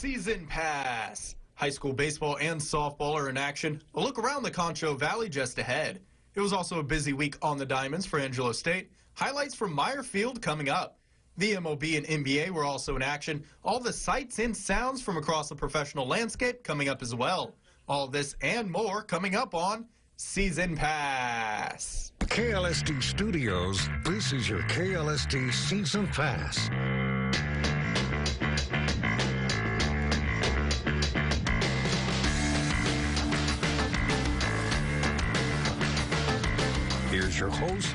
Season Pass. High school baseball and softball are in action. A look around the Concho Valley just ahead. It was also a busy week on the Diamonds for Angelo State. Highlights from Meyer Field coming up. The MLB and NBA were also in action. All the sights and sounds from across the professional landscape coming up as well. All this and more coming up on Season Pass. KLST Studios, this is your KLST Season Pass. Here's your host.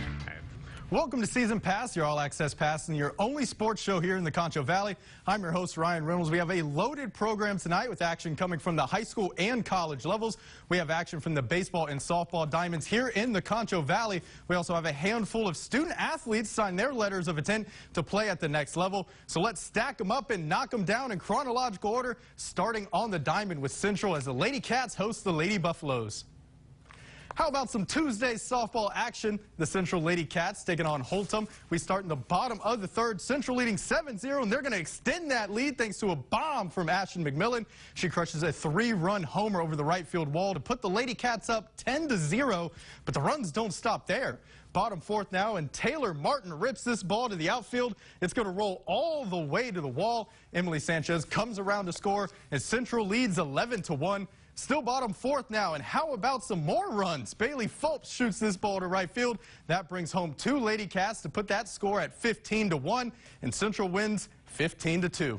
Welcome to Season Pass, your all-access pass and your only sports show here in the Concho Valley. I'm your host, Ryan Reynolds. We have a loaded program tonight with action coming from the high school and college levels. We have action from the baseball and softball Diamonds here in the Concho Valley. We also have a handful of student athletes sign their letters of intent to play at the next level. So let's stack them up and knock them down in chronological order, starting on the Diamond with Central as the Lady Cats host the Lady Buffaloes. How about some Tuesday softball action? The Central Lady Cats taking on Holtum. We start in the bottom of the third. Central leading 7-0, and they're going to extend that lead thanks to a bomb from Ashton McMillan. She crushes a 3-run homer over the right field wall to put the Lady Cats up 10-0, but the runs don't stop there. Bottom fourth now, and Taylor Martin rips this ball to the outfield. It's going to roll all the way to the wall. Emily Sanchez comes around to score, and Central leads 11-1. Still bottom fourth now, and how about some more runs? Bailey Phelps shoots this ball to right field. That brings home two Lady Cats to put that score at 15-1, and Central wins 15-2.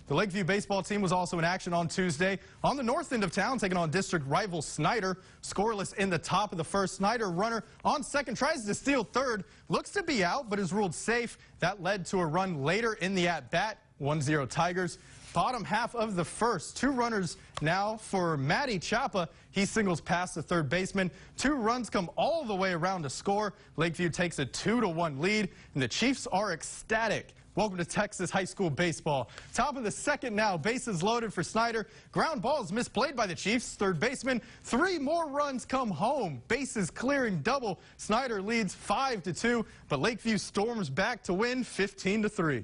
The Lakeview baseball team was also in action on Tuesday on the north end of town, taking on district rival Snyder. Scoreless in the top of the first. Snyder, runner on second, tries to steal third, looks to be out, but is ruled safe. That led to a run later in the at-bat. 1-0 Tigers. Bottom half of the first. Two runners now for Matty Chapa. He singles past the third baseman. Two runs come all the way around to score. Lakeview takes a 2-1 lead, and the Chiefs are ecstatic. Welcome to Texas high school baseball. Top of the second now. Bases loaded for Snyder. Ground ball is misplayed by the Chiefs. Third baseman. Three more runs come home. Bases clearing double. Snyder leads 5-2, but Lakeview storms back to win 15-3.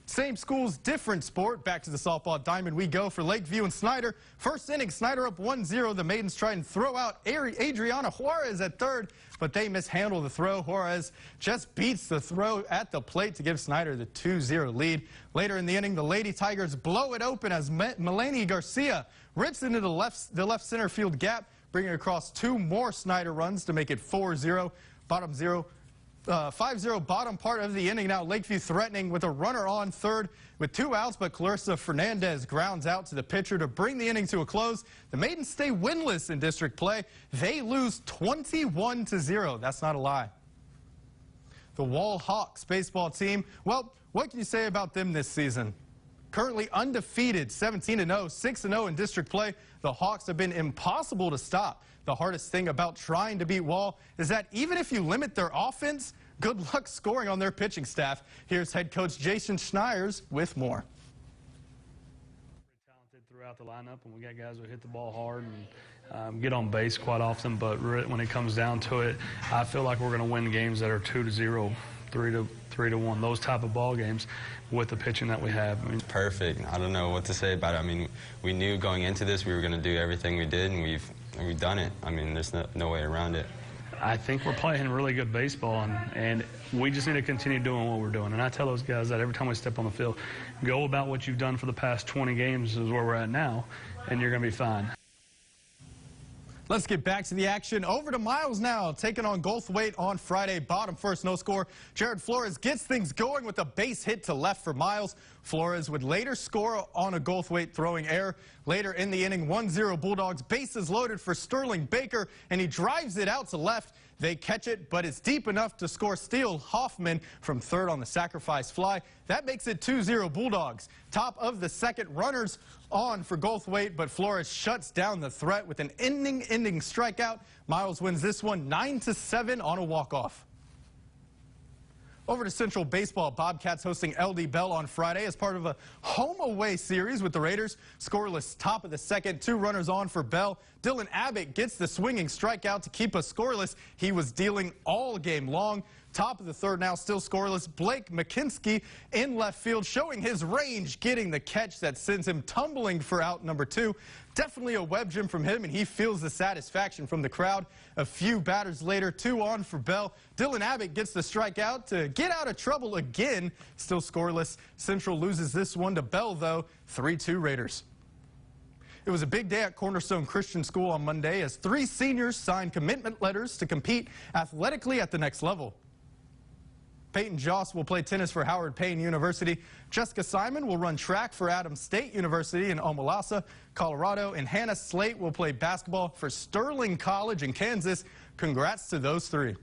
Same schools, different sport. Back to the softball Diamond we go for Lakeview and Snyder. First inning, Snyder up 1-0. The Maidens try and throw out Adriana Juarez at third, but they mishandle the throw. Juarez just beats the throw at the plate to give Snyder the 2-0 lead. Later in the inning, the Lady Tigers blow it open as Melanie Garcia rips into the left center field gap, bringing across two more Snyder runs to make it 4-0. Bottom 5-0 bottom part of the inning now. Lakeview threatening with a runner on third with two outs, but Clarissa Fernandez grounds out to the pitcher to bring the inning to a close. The Maidens stay winless in district play. They lose 21-0. That's not a lie. The Wall Hawks baseball team, well, what can you say about them this season? Currently undefeated, 17-0, 6-0 in district play. The Hawks have been impossible to stop. The hardest thing about trying to beat Wall is that even if you limit their offense, good luck scoring on their pitching staff. Here's head coach Jason Schneier's with more. Talented throughout the lineup, and we got guys who hit the ball hard and get on base quite often, but when it comes down to it, I feel like we're going to win games that are 2-0, 3-1, those type of ball games with the pitching that we have. It's perfect. I don't know what to say about it. I mean, we knew going into this we were going to do everything we did, and we've done it. I mean, there's no way around it. I think we're playing really good baseball, and we just need to continue doing what we're doing. And I tell those guys that every time we step on the field, go about what you've done for the past 20 games is where we're at now, and you're going to be fine. Let's get back to the action. Over to Miles now, taking on Goldthwaite on Friday. Bottom first, no score. Jared Flores gets things going with a base hit to left for Miles. Flores would later score on a Goldthwaite throwing error. Later in the inning, 1-0 Bulldogs. Bases loaded for Sterling Baker, and he drives it out to left. They catch it, but it's deep enough to score Steele Hoffman from third on the sacrifice fly. That makes it 2-0 Bulldogs. Top of the second, runners on for Goldthwaite, but Flores shuts down the threat with an ending strikeout. Miles wins this one 9-7 on a walk-off. Over to Central Baseball. Bobcats hosting LD Bell on Friday as part of a home-away series with the Raiders. Scoreless top of the second, two runners on for Bell. Dylan Abbott gets the swinging strikeout to keep us scoreless. He was dealing all game long. Top of the third now, still scoreless. Blake McKinsky in left field, showing his range, getting the catch that sends him tumbling for out number 2. Definitely a web gem from him, and he feels the satisfaction from the crowd. A few batters later, 2 on for Bell. Dylan Abbott gets the strikeout to get out of trouble again. Still scoreless. Central loses this one to Bell, though. 3-2 Raiders. It was a big day at Cornerstone Christian School on Monday as 3 seniors signed commitment letters to compete athletically at the next level. Peyton Joss will play tennis for Howard Payne University. Jessica Simon will run track for Adams State University in Omalasa, Colorado. And Hannah Slate will play basketball for Sterling College in Kansas. Congrats to those 3.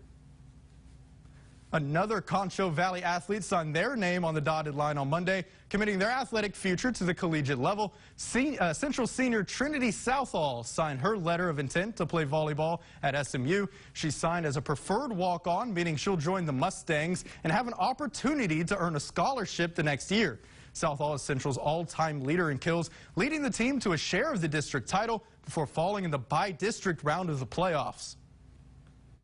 Another Concho Valley athlete signed their name on the dotted line on Monday, committing their athletic future to the collegiate level. Central senior Trinity Southall signed her letter of intent to play volleyball at SMU. She signed as a preferred walk-on, meaning she'll join the Mustangs and have an opportunity to earn a scholarship the next year. Southall is Central's all-time leader in kills, leading the team to a share of the district title before falling in the by-district round of the playoffs.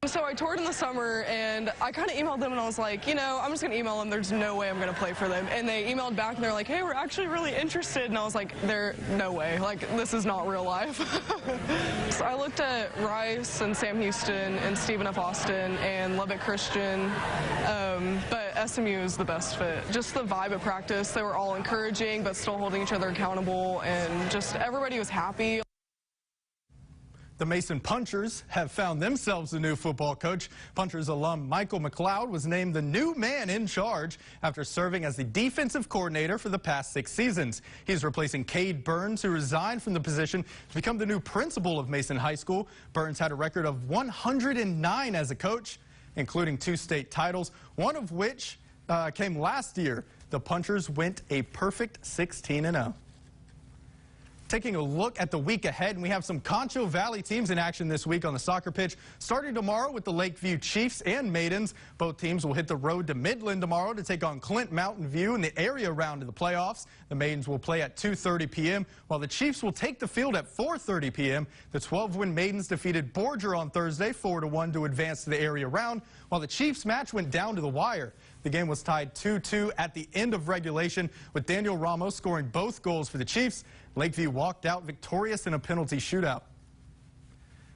So I toured in the summer, and I kind of emailed them, and I was like, you know, I'm just going to email them. There's no way I'm going to play for them. And they emailed back, and they're like, hey, we're actually really interested. And I was like, no way. Like, this is not real life. So I looked at Rice and Sam Houston and Stephen F. Austin and Lubbock Christian, but SMU is the best fit. Just the vibe at practice. They were all encouraging, but still holding each other accountable, and just everybody was happy. The Mason Punchers have found themselves a new football coach. Punchers alum Michael McLeod was named the new man in charge after serving as the defensive coordinator for the past 6 seasons. He's replacing Cade Burns, who resigned from the position to become the new principal of Mason High School. Burns had a record of 109 as a coach, including 2 state titles, one of which came last year. The Punchers went a perfect 16-0. Taking a look at the week ahead, and we have some Concho Valley teams in action this week on the soccer pitch. Starting tomorrow with the Lakeview Chiefs and Maidens. Both teams will hit the road to Midland tomorrow to take on Clint Mountain View in the area round of the playoffs. The Maidens will play at 2:30 p.m., while the Chiefs will take the field at 4:30 p.m. The 12-win Maidens defeated Borger on Thursday 4-1 to advance to the area round, while the Chiefs match went down to the wire. The game was tied 2-2 at the end of regulation, with Daniel Ramos scoring both goals for the Chiefs. Lakeview walked out victorious in a penalty shootout.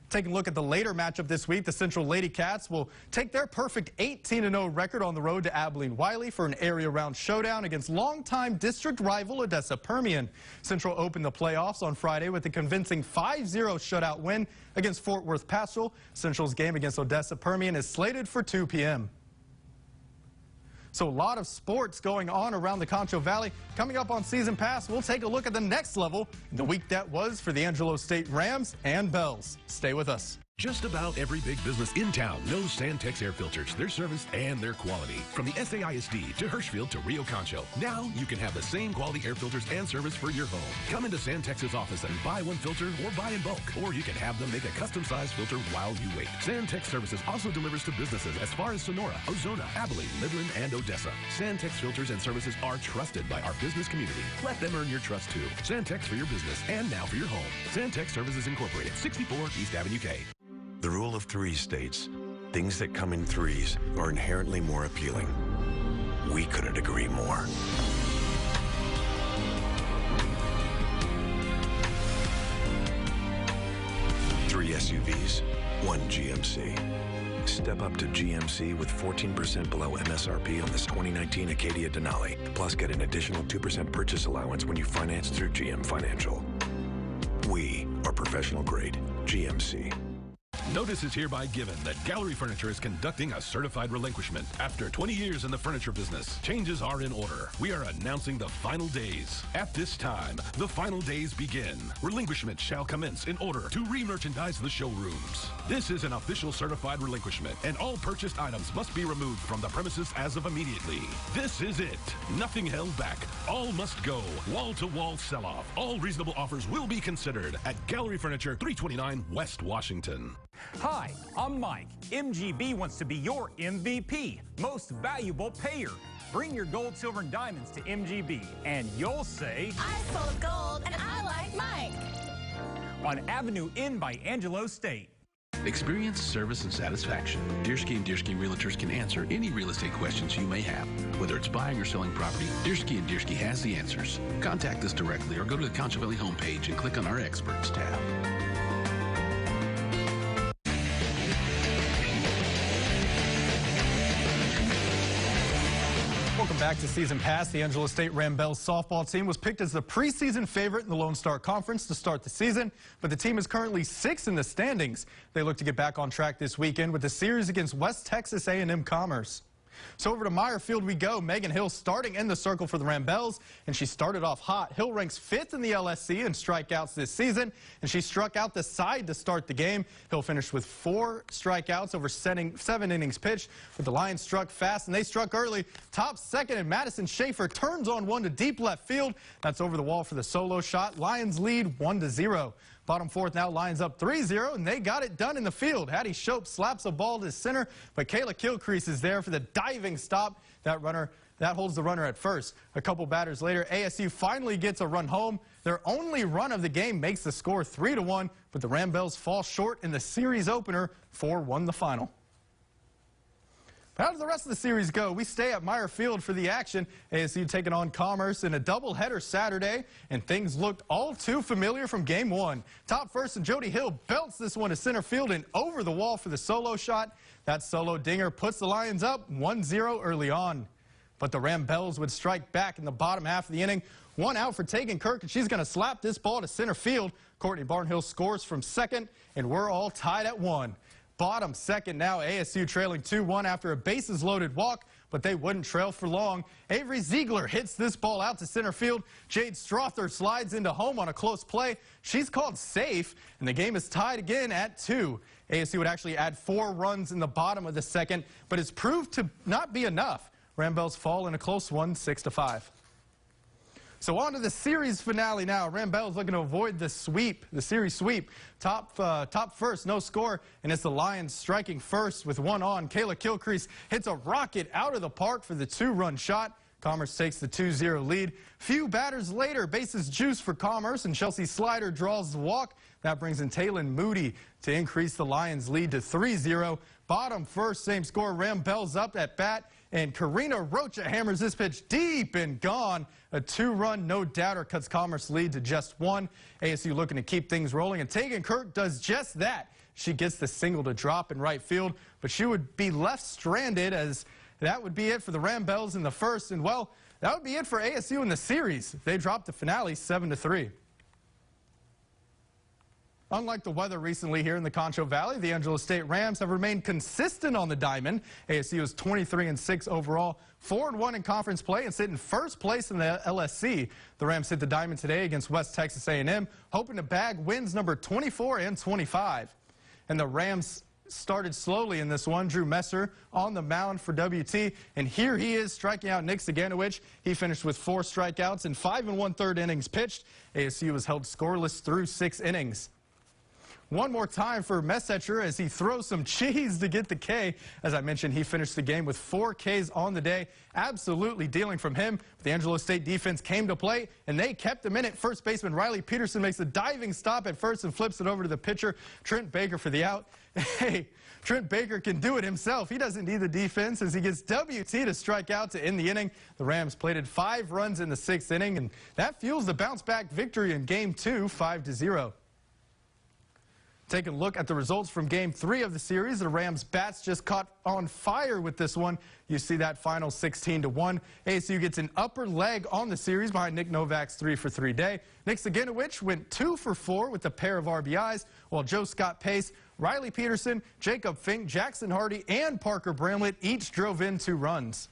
Taking a look at the later matchup this week, the Central Lady Cats will take their perfect 18-0 record on the road to Abilene-Wiley for an area round showdown against longtime district rival Odessa Permian. Central opened the playoffs on Friday with a convincing 5-0 shutout win against Fort Worth Pastoral. Central's game against Odessa Permian is slated for 2 p.m. So a lot of sports going on around the Concho Valley. Coming up on Season Pass, we'll take a look at the next level, the week that was for the Angelo State Rams and Bells. Stay with us. Just about every big business in town knows Santex air filters, their service, and their quality. From the SAISD to Hirschfield to Rio Concho, now you can have the same quality air filters and service for your home. Come into Santex's office and buy one filter or buy in bulk, or you can have them make a custom-sized filter while you wait. Santex Services also delivers to businesses as far as Sonora, Ozona, Abilene, Midland, and Odessa. Santex filters and services are trusted by our business community. Let them earn your trust too. Santex for your business and now for your home. Santex Services Incorporated, 64 East Avenue K. The rule of 3 states, things that come in threes are inherently more appealing. We couldn't agree more. Three SUVs, 1 GMC. Step up to GMC with 14% below MSRP on this 2019 Acadia Denali. Plus get an additional 2% purchase allowance when you finance through GM Financial. We are professional grade GMC. Notice is hereby given that Gallery Furniture is conducting a certified relinquishment. After 20 years in the furniture business, changes are in order. We are announcing the final days. At this time, the final days begin. Relinquishment shall commence in order to re-merchandise the showrooms. This is an official certified relinquishment, and all purchased items must be removed from the premises as of immediately. This is it. Nothing held back. All must go. Wall-to-wall sell-off. All reasonable offers will be considered at Gallery Furniture, 329 West Washington. Hi, I'm Mike. MGB wants to be your MVP, most valuable payer. Bring your gold, silver, and diamonds to MGB, and you'll say, I sold gold, and I like Mike. On Avenue N by Angelo State. experience, service, and satisfaction. Diersky & Diersky Realtors can answer any real estate questions you may have. Whether it's buying or selling property, Diersky & Diersky has the answers. Contact us directly or go to the Concho Valley homepage and click on our Experts tab. Welcome back to Season Pass. The Angelo State Ram-Bells softball team was picked as the preseason favorite in the Lone Star Conference to start the season, but the team is currently 6th in the standings. They look to get back on track this weekend with the series against West Texas A&M Commerce. So over to Meyer Field we go. Megan Hill starting in the circle for the Ram-Bells, and she started off hot. Hill ranks 5th in the LSC in strikeouts this season, and she struck out the side to start the game. Hill finished with 4 strikeouts over 7 innings pitched, but the Lions struck fast, and they struck early. Top second, and Madison Schaefer turns on one to deep left field. That's over the wall for the solo shot. Lions lead 1-0. Bottom fourth now, Lions up 3-0, and they got it done in the field. Hattie Shope slaps a ball to center, but Kayla Kilcrease is there for the diving stop. That holds the runner at first. A couple batters later, ASU finally gets a run home. Their only run of the game makes the score 3-1, but the Ram-Bells fall short in the series opener, 4-1 the final. How does the rest of the series go? We stay at Meyer Field for the action. ASU taking on Commerce in a doubleheader Saturday, and things looked all too familiar from Game 1. Top first, and Jody Hill belts this one to center field and over the wall for the solo shot. That solo dinger puts the Lions up 1-0 early on. But the Ram-Bells would strike back in the bottom half of the inning. One out for Tegan Kirk, and she's going to slap this ball to center field. Courtney Barnhill scores from second, and we're all tied at 1. Bottom second now, ASU trailing 2-1 after a bases-loaded walk, but they wouldn't trail for long. Avery Ziegler hits this ball out to center field. Jade Strother slides into home on a close play. She's called safe, and the game is tied again at 2. ASU would actually add 4 runs in the bottom of the second, but it's proved to not be enough. Ram-Bells fall in a close one, 6-5. So on to the series finale now. Ram-Bells looking to avoid the sweep, the series sweep. Top first, no score, and it's the Lions striking first with 1 on. Kayla Kilcrease hits a rocket out of the park for the 2-run shot. Commerce takes the 2-0 lead. Few batters later, bases juice for Commerce, and Chelsea Slider draws the walk. That brings in Taylin Moody to increase the Lions' lead to 3-0. Bottom first, same score. Ram-Bells up at bat, and Karina Rocha hammers this pitch deep and gone. A 2-run no-doubter cuts Commerce lead to just 1. ASU looking to keep things rolling, and Tegan Kirk does just that. She gets the single to drop in right field, but she would be left stranded, as that would be it for the Ram-Bells in the first. And, well, that would be it for ASU in the series. They dropped the finale 7-3. Unlike the weather recently here in the Concho Valley, the Angelo State Rams have remained consistent on the diamond. ASU is 23-6 overall, 4-1 in conference play, and sit in first place in the LSC. The Rams hit the diamond today against West Texas A&M, hoping to bag wins number 24 and 25. And the Rams started slowly in this one. Drew Messer on the mound for WT, and here he is striking out Nick Saganowicz. He finished with 4 strikeouts and 5 1/3 innings pitched. ASU was held scoreless through 6 innings. One more time for Messenger as he throws some cheese to get the K. As I mentioned, he finished the game with 4 Ks on the day. Absolutely dealing from him. The Angelo State defense came to play, and they kept him in it. First baseman Riley Peterson makes a diving stop at first and flips it over to the pitcher, Trent Baker, for the out. Hey, Trent Baker can do it himself. He doesn't need the defense as he gets WT to strike out to end the inning. The Rams plated 5 runs in the 6th inning, and that fuels the bounce-back victory in Game 2, 5-0. Taking a look at the results from Game 3 of the series, the Rams' bats just caught on fire with this one. You see that final 16-1. ASU gets an upper leg on the series behind Nick Novak's 3-for-3 day. Nick Saganowicz went 2-for-4 with a pair of RBIs, while Joe Scott Pace, Riley Peterson, Jacob Fink, Jackson Hardy, and Parker Bramlett each drove in 2 runs.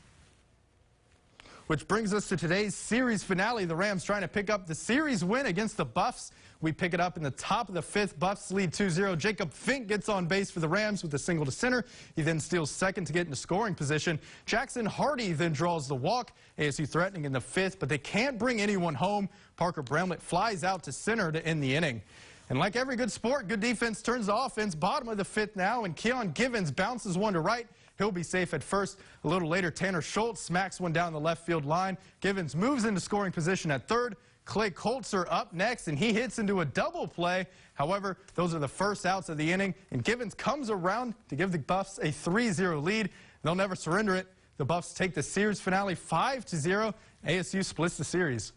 Which brings us to today's series finale. The Rams trying to pick up the series win against the Buffs. We pick it up in the top of the 5th. Buffs lead 2-0. Jacob Fink gets on base for the Rams with a single to center. He then steals second to get into scoring position. Jackson Hardy then draws the walk. ASU threatening in the 5th, but they can't bring anyone home. Parker Bramlett flies out to center to end the inning. And like every good sport, good defense turns to offense. Bottom of the 5th now, and Keon Givens bounces one to right. He'll be safe at first. A little later, Tanner Schultz smacks one down the left field line. Givens moves into scoring position at third. Clay Coltzer up next, and he hits into a double play. However, those are the first outs of the inning, and Givens comes around to give the Buffs a 3-0 lead. They'll never surrender it. The Buffs take the series finale 5-0. ASU splits the series.